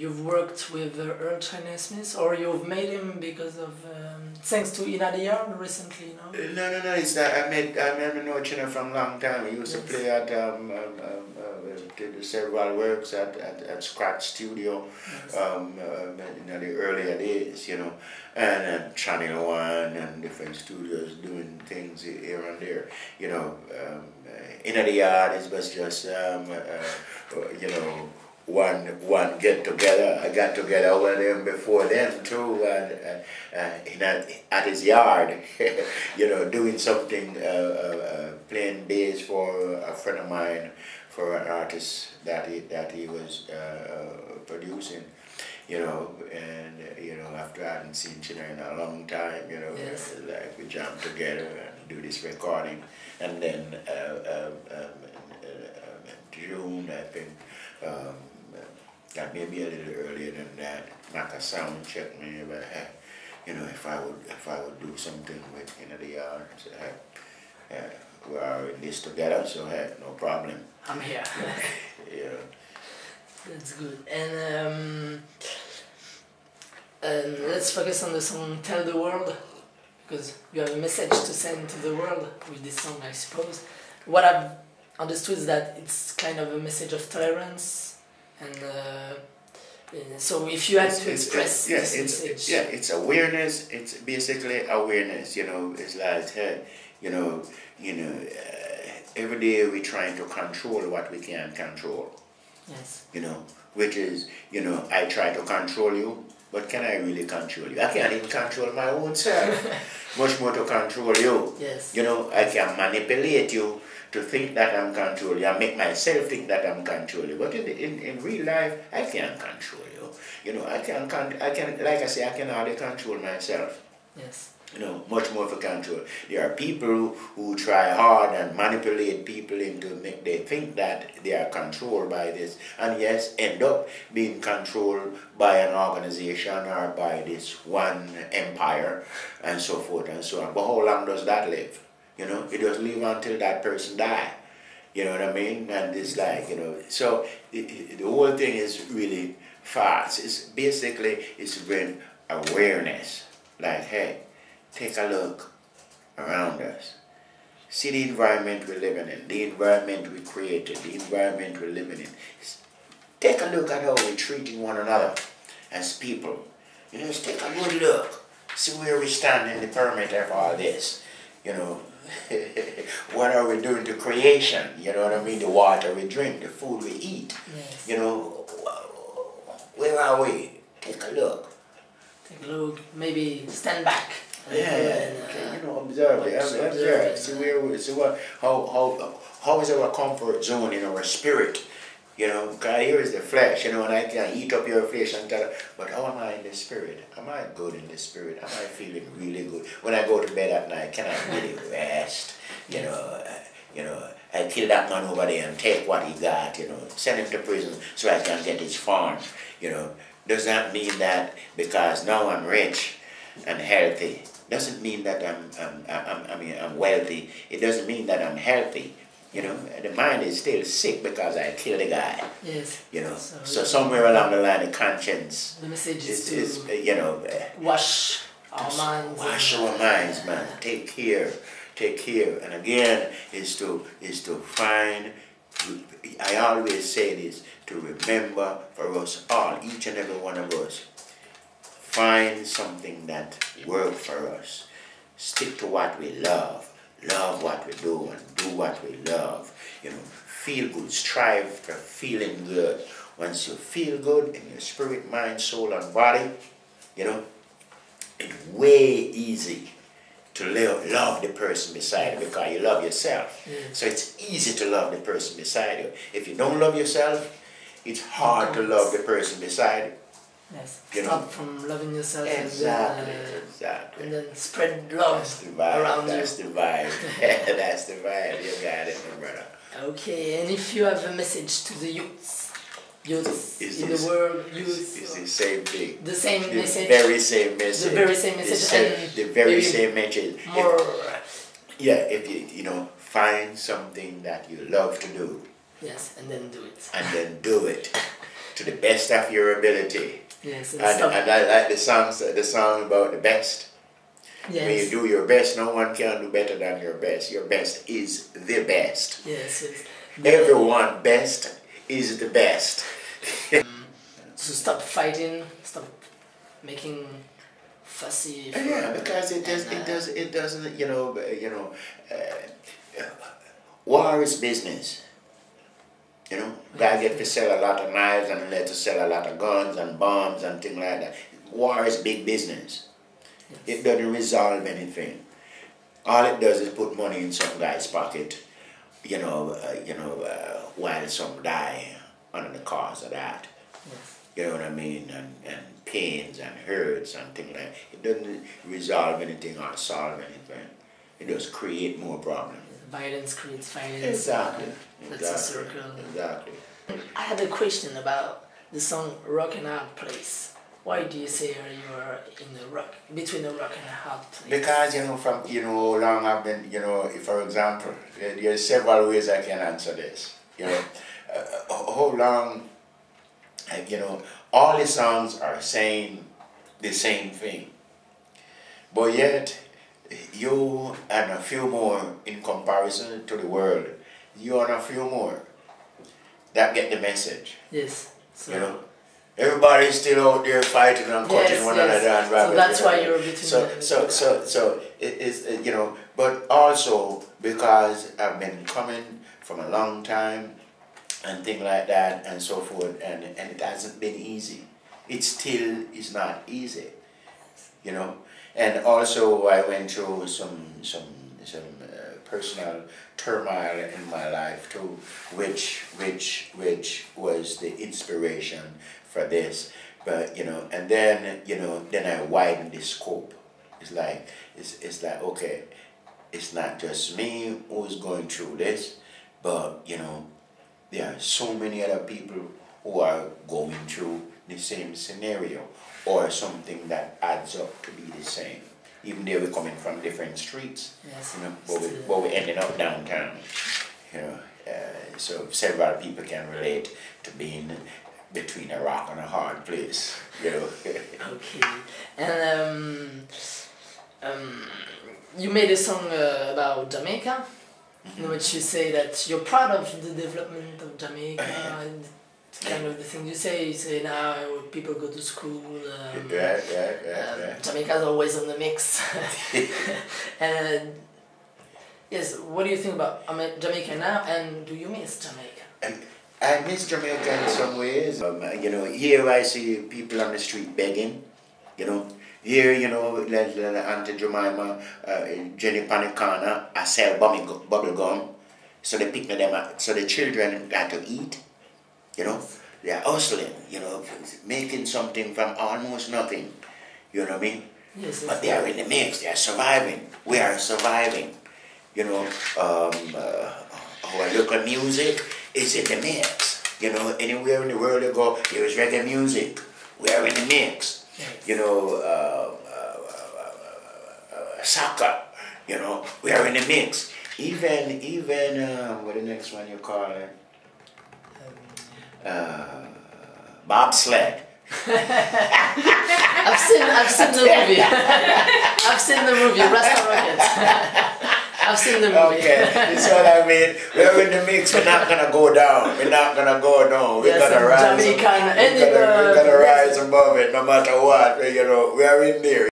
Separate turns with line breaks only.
you've worked with Earl Chinese Smith, or you've made him because of thanks to Ina the Yard recently, no?
No. It's that I know China from a long time. He used to play at did several works at Scratch Studio, in the earlier days, and Channel One and different studios doing things here and there, In the Yard it was just one get together. I got together with him before then too, at his yard, doing something, playing bass for a friend of mine, for an artist that he was producing, after I hadn't seen China in a long time,
Yes.
like we jam together and do this recording, and then June, I think. That may be a little earlier than that. Not a sound check me, but if I would do something with the Yard, so we are in this together, so no problem.
I'm here.
Yeah.
That's good. And let's focus on the song "Tell the World," because you have a message to send to the world with this song, I suppose. What I've understood is that it's kind of a message of tolerance. And so if you had to express this message...
It's awareness. It's basically awareness, It's like, every day we're trying to control what we can't control.
Yes.
Which is, I try to control you, but can I really control you? I can't even control my own self. Much more to control you.
Yes.
I can manipulate you to think that I'm controlling you. I make myself think that I'm controlling you. But in real life, I can't control you. I can, like I say, I can hardly control myself.
Yes.
Much more for control. There are people who try hard and manipulate people into make they think that they are controlled by this, and yes, end up being controlled by an organization or by this one empire, and so forth and so on. But how long does that live? It doesn't live until that person die. You know what I mean? And it's like, so the whole thing is really fast. It's basically, it's bring awareness. Like, hey, take a look around us. See the environment we're living in, the environment we created, the environment we're living in. Take a look at how we're treating one another as people. Just take a good look. See where we stand in the perimeter of all this. What are we doing to creation? You know what I mean? The water we drink, the food we eat.
Yes.
Where are we? Take a look.
Take a look. Maybe stand back.
Observe it. See where we. See what? How is our comfort zone in our spirit? Because here is the flesh, and I can eat up your flesh and tell, but how am I in the spirit? Am I good in the spirit? Am I feeling really good? When I go to bed at night, can I really rest? I kill that man over there and take what he got, send him to prison so I can get his farm, Does that mean that because now I'm rich and healthy, doesn't mean that I'm wealthy. It doesn't mean that I'm healthy. The mind is still sick because I killed a guy.
Yes.
So somewhere along the line, the conscience.
The message is
to
wash our minds.
Wash our minds, man. Take care. And again, is to find. I always say this, to remember for us all, each and every one of us, find something that works for us. Stick to what we love. Love what we do and do what we love. Feel good. Strive for feeling good. Once you feel good in your spirit, mind, soul, and body, it's way easy to love the person beside you because you love yourself.
Yes.
So it's easy to love the person beside you. If you don't love yourself, it's hard to love the person beside you.
Yes. Stop from loving yourself.
Exactly.
And then spread love around you.
That's the vibe. That's the vibe. You got it, my brother.
Okay, and if you have a message to the youths in the world,
it's the same thing.
The same message.
The very same message.
The very same message.
The very same message.
More.
If you find something that you love to do.
Yes, and then do it.
And then do it. to the best of your ability.
Yes,
And I like the song about the best.
yes.
When you do your best, no one can do better than your best. Your best is the best.
Yes, yes.
Everyone best is the best.
So stop fighting, stop making fussy.
Yeah, because it doesn't, war is business. You know, guy get to sell a lot of knives and let to sell a lot of guns and bombs and things like that. War is big business.
Yes.
It doesn't resolve anything. All it does is put money in some guy's pocket, while some die under the cause of that.
Yes.
You know what I mean? And pains and hurts and things like that. It doesn't resolve anything or solve anything. It just create more problems.
Violence creates violence.
Exactly.
That's a circle.
Exactly.
I had a question about the song Rock and Hard Place. Why do you say you are between a rock and a hard place?
Because, from, how long I've been, for example, there's several ways I can answer this. How long, all the songs are saying the same thing. But yet, you and a few more in comparison to the world, you and a few more that get the message.
Yes. So
everybody's still out there fighting and cutting one another and
so that's why you're between
So it's but also because I've been coming from a long time and things like that and so forth, and it hasn't been easy. It still is not easy, And also I went through some personal turmoil in my life too, which was the inspiration for this. But and then then I widened the scope. It's like okay, it's not just me who's going through this, but there are so many other people who are going through the same scenario or something that adds up to be the same. Even though we're coming from different streets,
yes,
but we ended up downtown. So several people can relate to being between a rock and a hard place.
Okay, and you made a song about Jamaica, in which you say that you're proud of the development of Jamaica. And kind of the thing you say now people go to school. Jamaica's always on the mix. And yes, what do you think about Jamaica now, and do you miss Jamaica?
I miss Jamaica in some ways. Here I see people on the street begging. Here, like Auntie Jemima, Jenny Panicana, I sell bubble gum. So they pick them up. So the children got to eat. They are hustling, making something from almost nothing. You know what I mean?
Yes,
but they are in the mix, they are surviving. We are surviving. Our local music is in the mix. Anywhere in the world you go, there is reggae music. We are in the mix.
Yes.
Soccer, we are in the mix. Even what the next one you call it? Bobsled.
I've seen the movie. I've seen the movie, Rasta Rockets. I've seen the movie.
Okay, that's what I mean. We're in the mix. We're not gonna go down. We're not gonna go down. We're gonna rise. We're gonna rise above it, no matter what. We are in there.